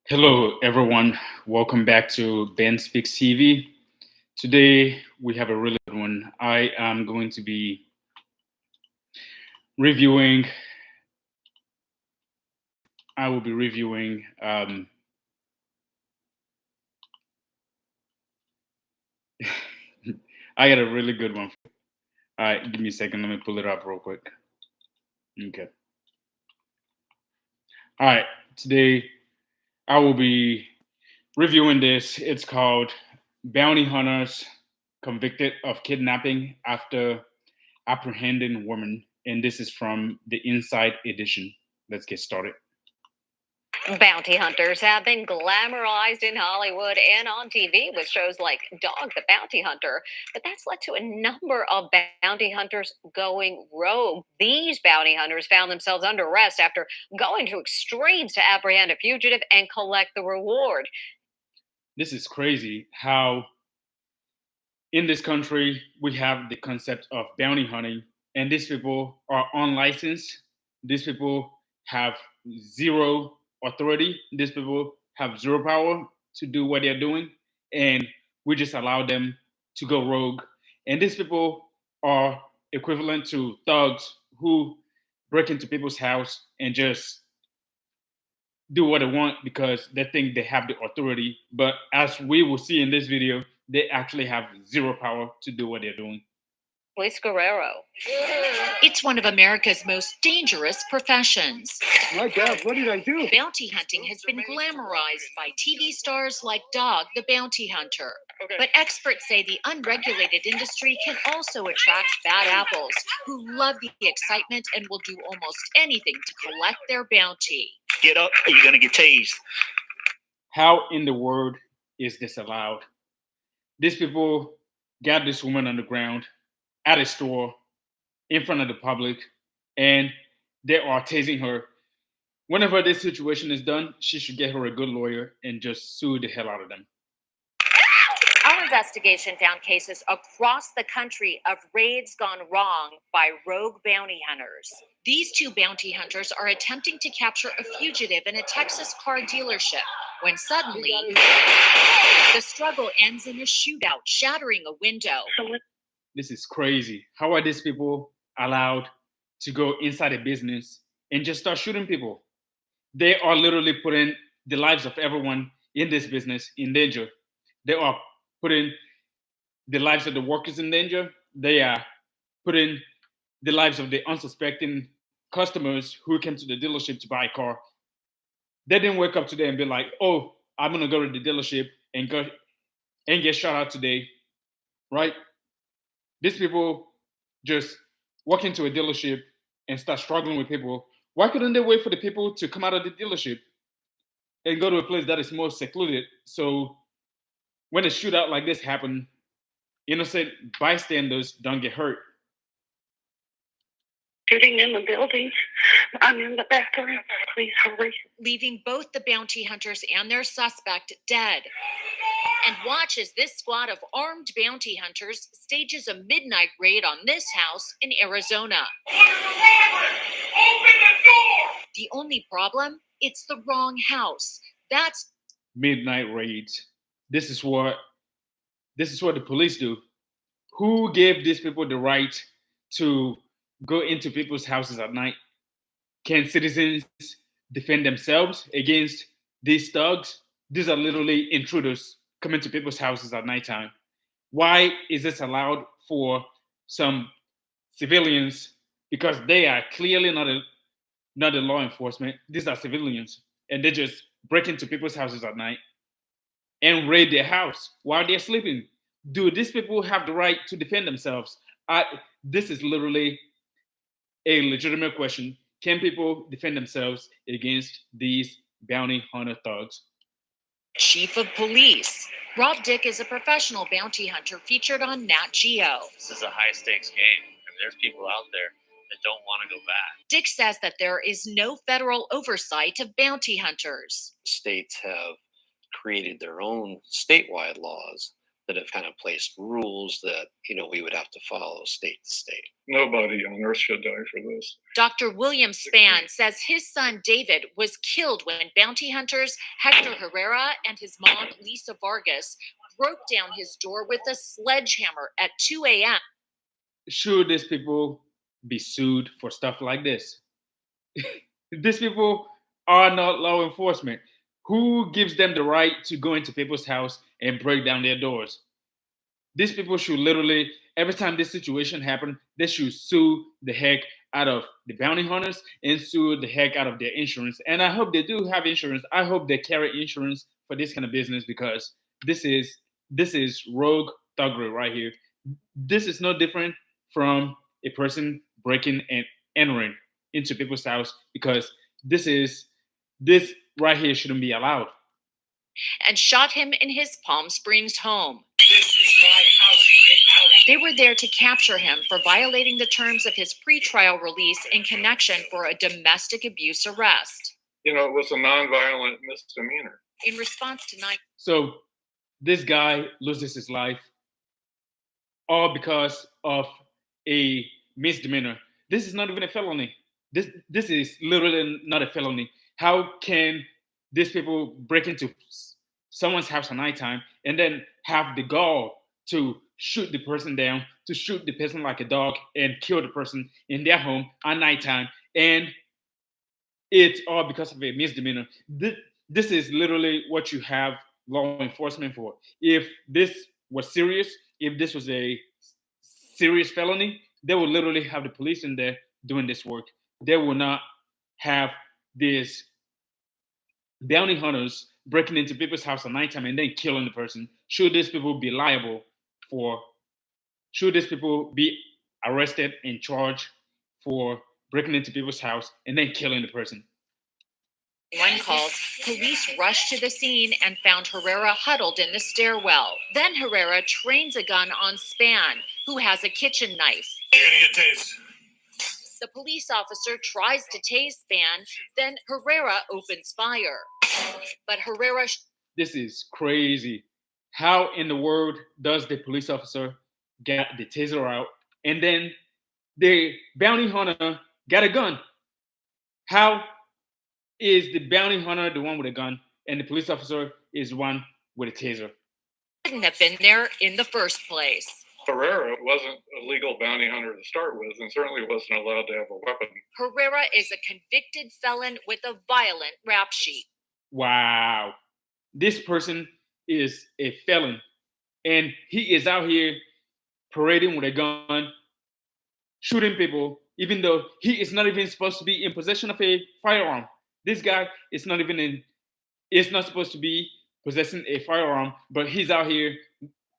Hello, everyone. Welcome back to Ben Speaks TV. Today we have a really good one. I am going to be reviewing. I will be reviewing. I got a really good one. All right, give me a second. Let me pull it up real quick. Okay. All right. Today I will be reviewing this. It's called Bounty Hunters Convicted of Kidnapping After Apprehending Woman, and this is from the Inside Edition. Let's get started. Bounty hunters have been glamorized in Hollywood and on TV with shows like Dog the Bounty Hunter, but that's led to a number of bounty hunters going rogue. These bounty hunters found themselves under arrest after going to extremes to apprehend a fugitive and collect the reward. This is crazy how in this country we have the concept of bounty hunting, and these people are unlicensed. These people have zero authority. These people have zero power to do what they're doing, and we just allow them to go rogue. And these people are equivalent to thugs who break into people's house and just do what they want because they think they have the authority. But as we will see in this video, they actually have zero power to do what they're doing. Luis Guerrero. It's one of America's most dangerous professions. My God, what did I do? Bounty hunting has been glamorized by TV stars like Dog the Bounty Hunter. But experts say the unregulated industry can also attract bad apples who love the excitement and will do almost anything to collect their bounty. Get up or you're going to get tased. How in the world is this allowed? These people got this woman on the ground at a store in front of the public, and they are tasing her. Whenever this situation is done, she should get her a good lawyer and just sue the hell out of them. Our investigation found cases across the country of raids gone wrong by rogue bounty hunters. These two bounty hunters are attempting to capture a fugitive in a Texas car dealership when suddenly the struggle ends in a shootout, shattering a window. This is crazy. How are these people allowed to go inside a business and just start shooting people? They are literally putting the lives of everyone in this business in danger. They are putting the lives of the workers in danger. They are putting the lives of the unsuspecting customers who came to the dealership to buy a car. They didn't wake up today and be like, "Oh, I'm gonna go to the dealership and go and get shot out today," right? These people just walk into a dealership and start struggling with people. Why couldn't they wait for the people to come out of the dealership and go to a place that is more secluded? So when a shootout like this happens, innocent bystanders don't get hurt. Shooting in the building. I'm in the bathroom. Please hurry. Leaving both the bounty hunters and their suspect dead. And watch as this squad of armed bounty hunters stages a midnight raid on this house in Arizona. Open the door! The only problem? It's the wrong house. That's Midnight raids. This is what the police do. Who gave these people the right to go into people's houses at night? Can citizens defend themselves against these thugs? These are literally intruders coming to people's houses at nighttime. Why is this allowed for some civilians? Because they are clearly not the law enforcement. These are civilians, and they just break into people's houses at night and raid their house while they're sleeping. Do these people have the right to defend themselves? This is literally a legitimate question. Can people defend themselves against these bounty hunter thugs? Chief of Police. Rob Dick is a professional bounty hunter featured on Nat Geo. This is a high stakes game. I mean, there's people out there that don't want to go back. Dick says that there is no federal oversight of bounty hunters. States have created their own statewide laws that have kind of placed rules that, we would have to follow state to state. Nobody on earth should die for this. Dr. William Spann says his son David was killed when bounty hunters Hector Herrera and his mom Lisa Vargas broke down his door with a sledgehammer at 2 a.m. Should these people be sued for stuff like this? These people are not law enforcement. Who gives them the right to go into people's house and break down their doors? These people should literally, every time this situation happens, they should sue the heck out of the bounty hunters and sue the heck out of their insurance. And I hope they do have insurance. I hope they carry insurance for this kind of business, because this is rogue thuggery right here. This is no different from a person breaking and entering into people's house, because this right here shouldn't be allowed. And shot him in his Palm Springs home. This is my house. Get out. They were there to capture him for violating the terms of his pretrial release in connection for a domestic abuse arrest. It was a nonviolent misdemeanor. In response to So this guy loses his life all because of a misdemeanor. This is not even a felony. This is literally not a felony. How can these people break into someone's house at nighttime and then have the gall to shoot the person down, to shoot the person like a dog, and kill the person in their home at nighttime? And it's all because of a misdemeanor. This is literally what you have law enforcement for. If this was serious, if this was a serious felony, they would literally have the police in there doing this work. They will not have these bounty hunters breaking into people's house at nighttime and then killing the person. Should these people be liable for? Should these people be arrested and charged for breaking into people's house and then killing the person? One calls, police rushed to the scene and found Herrera huddled in the stairwell. Then Herrera trains a gun on Spann, who has a kitchen knife. You're gonna get tased. The police officer tries to tase Spann, then Herrera opens fire. But Herrera... This is crazy. How in the world does the police officer get the taser out and then the bounty hunter got a gun? How is the bounty hunter the one with a gun and the police officer is one with a taser? Shouldn't have been there in the first place. Herrera wasn't a legal bounty hunter to start with, and certainly wasn't allowed to have a weapon. Herrera is a convicted felon with a violent rap sheet. Wow. This person is a felon, and he is out here parading with a gun, shooting people, even though he is not even supposed to be in possession of a firearm. This guy is not supposed to be possessing a firearm, but he's out here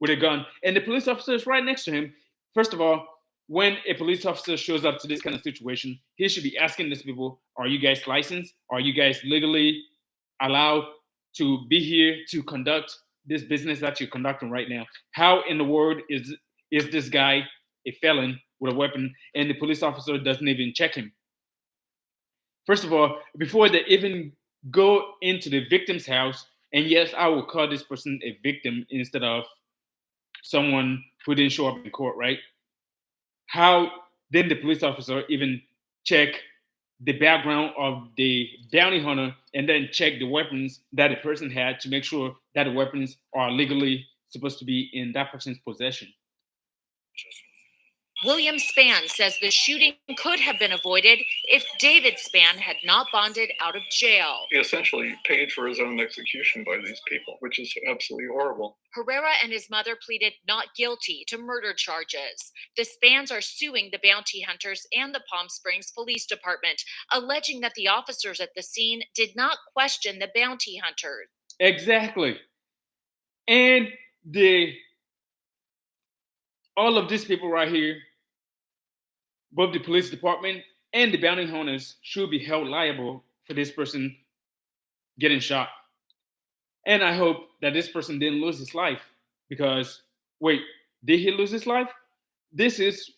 with a gun. And the police officer is right next to him. First of all, when a police officer shows up to this kind of situation, he should be asking these people, are you guys licensed? Are you guys legally allowed to be here to conduct this business that you're conducting right now? How in the world is this guy a felon with a weapon and the police officer doesn't even check him? First of all, before they even go into the victim's house, and yes, I will call this person a victim instead of someone who didn't show up in court, right? How then the police officer even check the background of the bounty hunter and then check the weapons that the person had to make sure that the weapons are legally supposed to be in that person's possession? William Spann says the shooting could have been avoided if David Spann had not bonded out of jail. He essentially paid for his own execution by these people, which is absolutely horrible. Herrera and his mother pleaded not guilty to murder charges. The Spanns are suing the bounty hunters and the Palm Springs Police Department, alleging that the officers at the scene did not question the bounty hunters. Exactly. And all of these people right here, both the police department and the bounty hunters, should be held liable for this person getting shot. And I hope that this person didn't lose his life, because, wait, did he lose his life? This is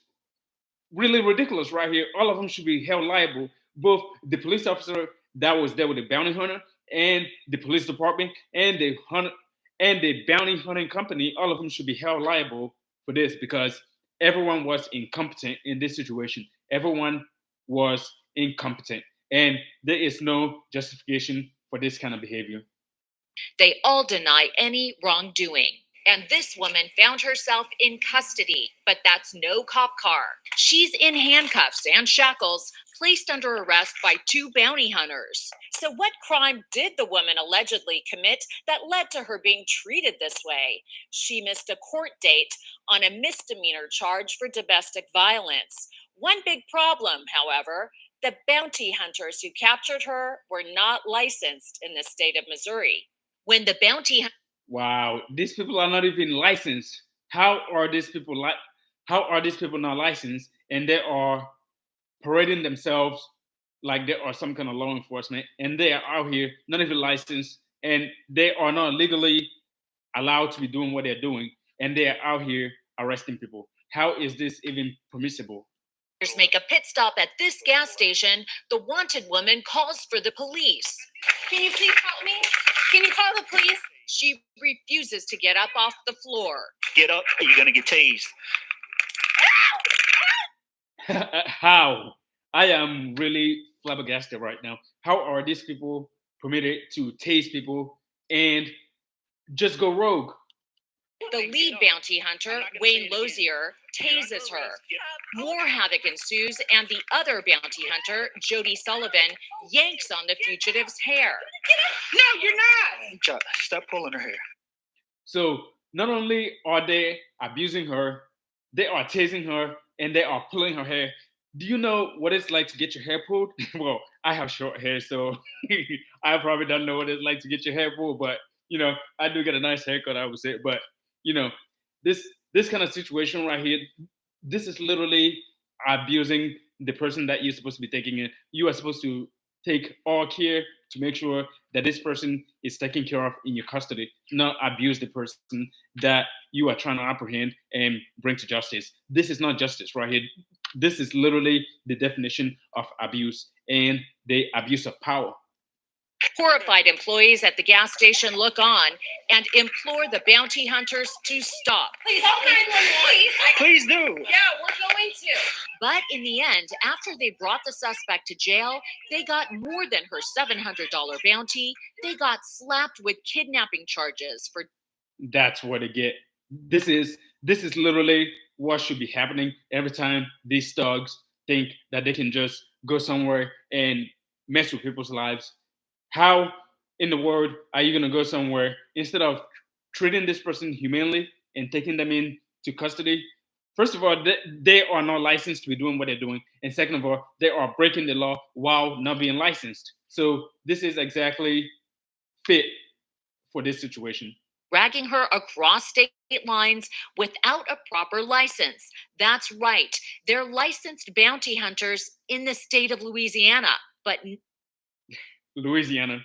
really ridiculous right here. All of them should be held liable, both the police officer that was there with the bounty hunter and the police department and the hunter and the bounty hunting company, all of them should be held liable for this because everyone was incompetent in this situation. Everyone was incompetent, and there is no justification for this kind of behavior. They all deny any wrongdoing. And this woman found herself in custody, but that's no cop car. She's in handcuffs and shackles, placed under arrest by 2 bounty hunters. So, what crime did the woman allegedly commit that led to her being treated this way? She missed a court date on a misdemeanor charge for domestic violence. One big problem, however, the bounty hunters who captured her were not licensed in the state of Missouri. When the bounty Wow, these people are not even licensed. How are these people How are these people not licensed and they are parading themselves like they are some kind of law enforcement and they are out here not even licensed and they are not legally allowed to be doing what they're doing and they are out here arresting people? How is this even permissible? make a pit stop at this gas station, the wanted woman calls for the police. Can you please help me? Can you call the police? She refuses to get up off the floor. Get up, or you're gonna get tased. How? I am really flabbergasted right now. How are these people permitted to tase people and just go rogue? The lead bounty hunter, Wayne Lozier, tases her. More havoc ensues, and the other bounty hunter, Jody Sullivan, yanks on the fugitive's hair. No, you're not. Stop pulling her hair. So not only are they abusing her, they are tasing her and they are pulling her hair. Do you know what it's like to get your hair pulled? Well, I have short hair, so I probably don't know what it's like to get your hair pulled, but I do get a nice haircut, I would say. But this kind of situation right here, this is literally abusing the person that you're supposed to be taking in. You are supposed to take all care to make sure that this person is taken care of in your custody, not abuse the person that you are trying to apprehend and bring to justice. This is not justice right here. This is literally the definition of abuse and the abuse of power. Horrified employees at the gas station look on and implore the bounty hunters to stop. Please, call 911. Please do. Yeah, we're going to. But in the end, after they brought the suspect to jail, they got more than her $700 bounty. They got slapped with kidnapping charges for. That's what they get. This is literally what should be happening every time these thugs think that they can just go somewhere and mess with people's lives. How in the world are you going to go somewhere instead of treating this person humanely and taking them into custody? First of all, they are not licensed to be doing what they're doing. And second of all, they are breaking the law while not being licensed. So this is exactly fit for this situation. Dragging her across state lines without a proper license. That's right. They're licensed bounty hunters in the state of Louisiana, but Louisiana.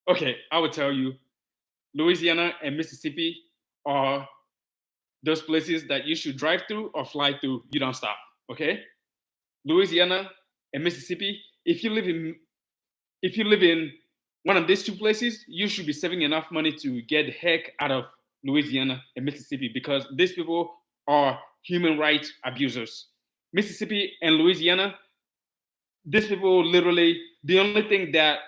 Okay, I would tell you, Louisiana and Mississippi are those places that you should drive through or fly through. You don't stop. Okay, Louisiana and Mississippi. If you live in one of these two places, you should be saving enough money to get the heck out of Louisiana and Mississippi because these people are human rights abusers. Mississippi and Louisiana, these people literally, the only thing that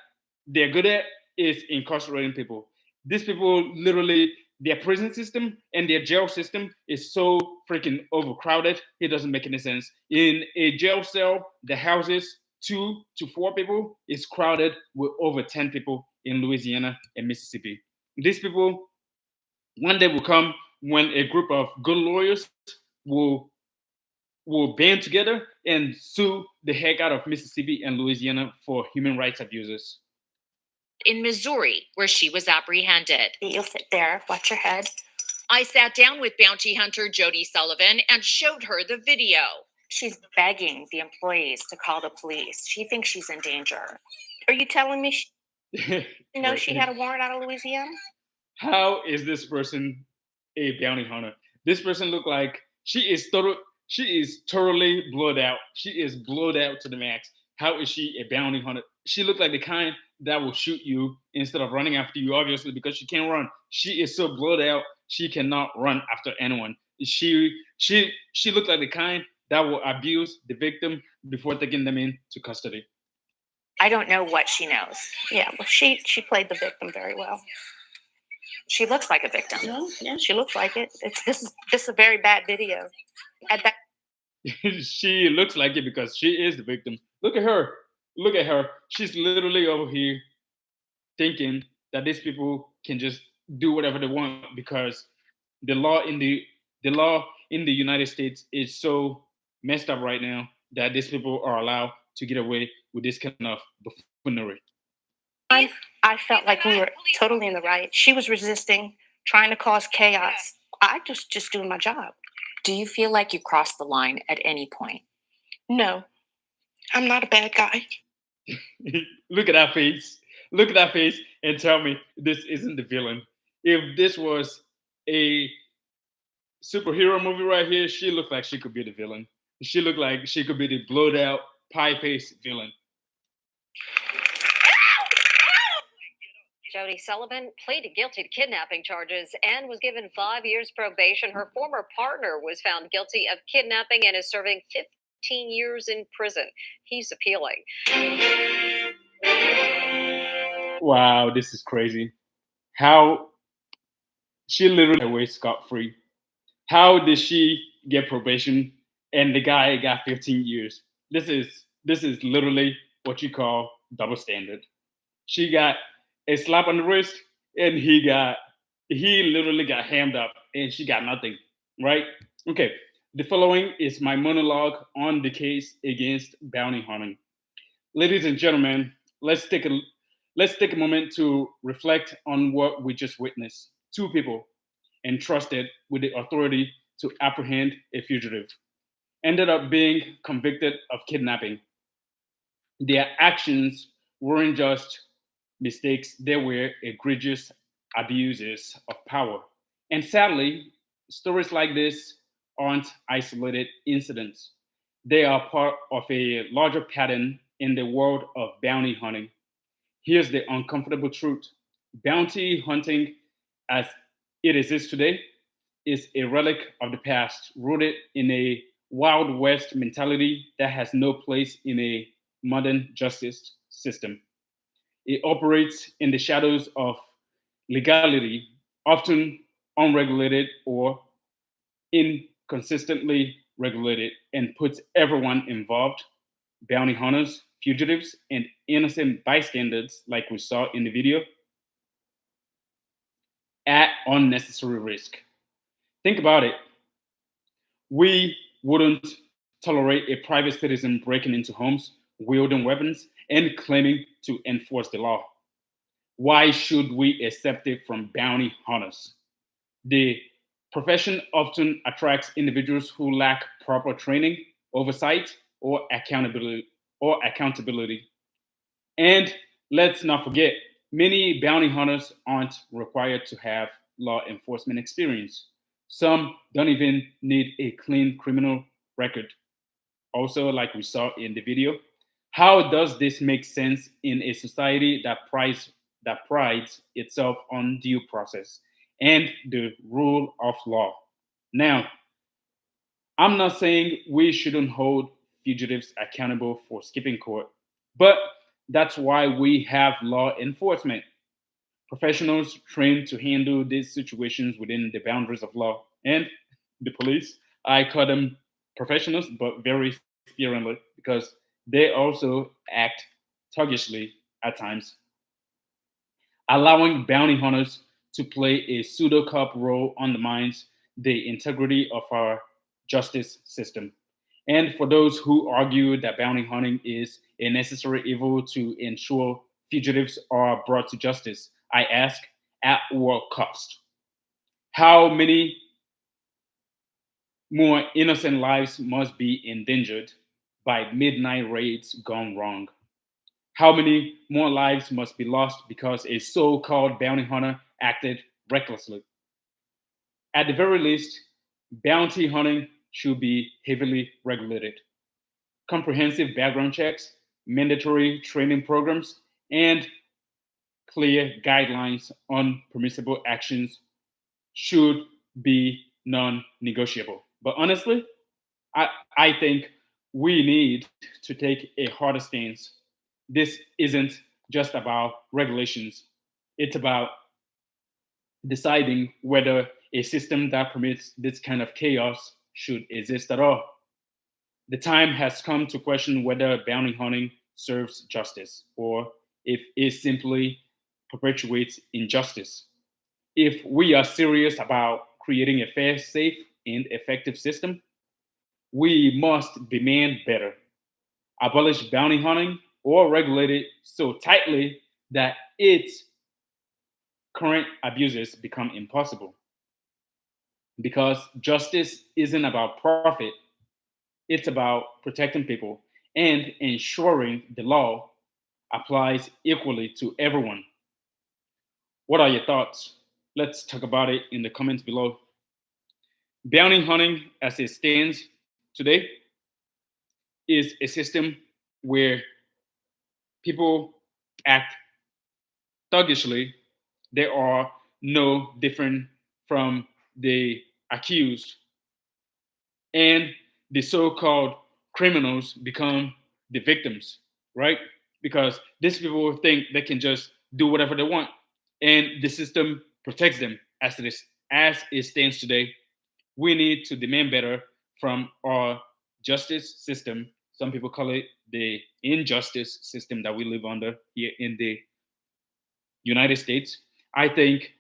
they're good at is incarcerating people. These people literally, their prison system and their jail system is so freaking overcrowded, it doesn't make any sense. In a jail cell that houses 2 to 4 people is crowded with over 10 people in Louisiana and Mississippi. These people, one day will come when a group of good lawyers will band together and sue the heck out of Mississippi and Louisiana for human rights abuses. In Missouri, where she was apprehended. You'll sit there, watch your head. I sat down with bounty hunter Jody Sullivan and showed her the video. She's begging the employees to call the police. She thinks she's in danger. Are you telling me she had a warrant out of Louisiana? How is this person a bounty hunter? This person look like she is totally blowed out. She is blowed out to the max. How is she a bounty hunter? she looked like the kind that will shoot you instead of running after you, obviously, because she can't run. She is so blowed out, she cannot run after anyone. She looked like the kind that will abuse the victim before taking them into custody. I don't know what she knows. Yeah, well, she played the victim very well. She looks like a victim. Yeah, she looks like it. This is a very bad video. At that, She looks like it because she is the victim. Look at her. Look at her. She's literally over here thinking that these people can just do whatever they want because the law in the United States is so messed up right now that these people are allowed to get away with this kind of buffoonery. I felt like we were totally in the right. She was resisting, trying to cause chaos. I just doing my job. Do you feel like you crossed the line at any point? No, I'm not a bad guy. Look at that face. Look at that face and tell me this isn't the villain. If this was a superhero movie right here, she looked like she could be the villain. She looked like she could be the blowed out, pie face villain. Jody Sullivan pleaded guilty to kidnapping charges and was given 5 years probation. Her former partner was found guilty of kidnapping and is serving 15 years in prison. He's appealing. Wow, this is crazy. How she literally got away scot free. How did she get probation and the guy got 15 years? This is literally what you call double standard. She got a slap on the wrist and he literally got hammed up and she got nothing, right? Okay, the following is my monologue on the case against bounty hunting. Ladies and gentlemen, let's take a moment to reflect on what we just witnessed. Two people entrusted with the authority to apprehend a fugitive ended up being convicted of kidnapping. Their actions weren't just mistakes, they were egregious abuses of power. And sadly, stories like this aren't isolated incidents. They are part of a larger pattern in the world of bounty hunting. Here's the uncomfortable truth: bounty hunting, as it exists today, is a relic of the past, rooted in a Wild West mentality that has no place in a modern justice system. It operates in the shadows of legality, often unregulated or inconsistently regulated, and puts everyone involved, bounty hunters, fugitives, and innocent bystanders, like we saw in the video, at unnecessary risk. Think about it. We wouldn't tolerate a private citizen breaking into homes, wielding weapons, and claiming to enforce the law. Why should we accept it from bounty hunters? The profession often attracts individuals who lack proper training, oversight, or accountability. And let's not forget, many bounty hunters aren't required to have law enforcement experience. Some don't even need a clean criminal record. Also, like we saw in the video, how does this make sense in a society that prides itself on due process and the rule of law? Now, I'm not saying we shouldn't hold fugitives accountable for skipping court, but that's why we have law enforcement professionals trained to handle these situations within the boundaries of law. And the police, I call them professionals, but very sparingly because they also act sluggishly at times. Allowing bounty hunters to play a pseudo cop role undermines the integrity of our justice system. And for those who argue that bounty hunting is a necessary evil to ensure fugitives are brought to justice, I ask, at what cost? How many more innocent lives must be endangered by midnight raids gone wrong? How many more lives must be lost because a so called bounty hunter acted recklessly? At the very least, bounty hunting should be heavily regulated. Comprehensive background checks, mandatory training programs, and clear guidelines on permissible actions should be non-negotiable. But honestly, I think we need to take a harder stance. This isn't just about regulations. It's about deciding whether a system that permits this kind of chaos should exist at all. The time has come to question whether bounty hunting serves justice or if it simply perpetuates injustice. If we are serious about creating a fair, safe, and effective system, we must demand better. Abolish bounty hunting or regulate it so tightly that its current abuses become impossible. Because justice isn't about profit, it's about protecting people and ensuring the law applies equally to everyone. What are your thoughts? Let's talk about it in the comments below. Bounty hunting, as it stands today, is a system where people act thuggishly. They are no different from the accused, and the so-called criminals become the victims, right? Because these people think they can just do whatever they want, and the system protects them as it stands today. We need to demand better from our justice system. Some people call it the injustice system that we live under here in the United States. I think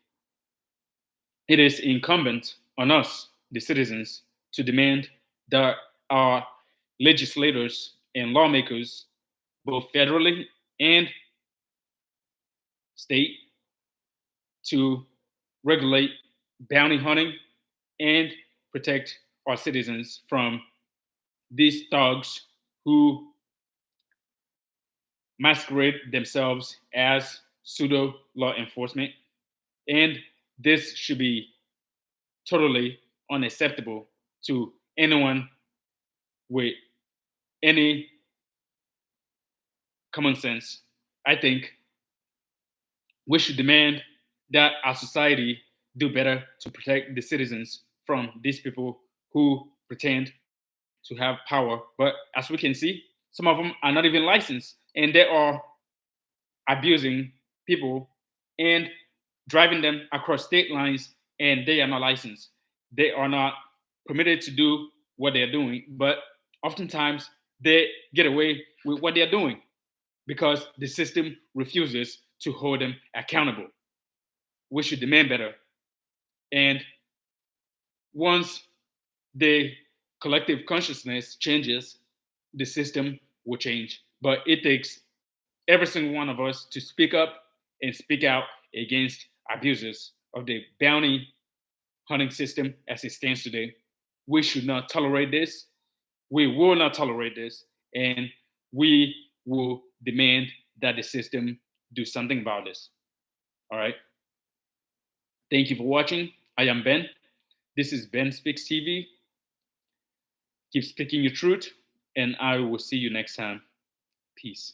it is incumbent on us, the citizens, to demand that our legislators and lawmakers, both federally and state, to regulate bounty hunting and protect our citizens from these thugs who masquerade themselves as pseudo law enforcement. And this should be totally unacceptable to anyone with any common sense. I think we should demand that our society do better to protect the citizens from these people who pretend to have power. But as we can see, some of them are not even licensed and they are abusing people and driving them across state lines, and they are not licensed. They are not permitted to do what they're doing, but oftentimes they get away with what they're doing because the system refuses to hold them accountable. We should demand better. And once the collective consciousness changes, the system will change. But it takes every single one of us to speak up and speak out against abuses of the bounty hunting system as it stands today. We should not tolerate this. We will not tolerate this. And we will demand that the system do something about this. All right. Thank you for watching. I am Ben. This is Ben Speaks TV. Keep speaking your truth, and I will see you next time. Peace.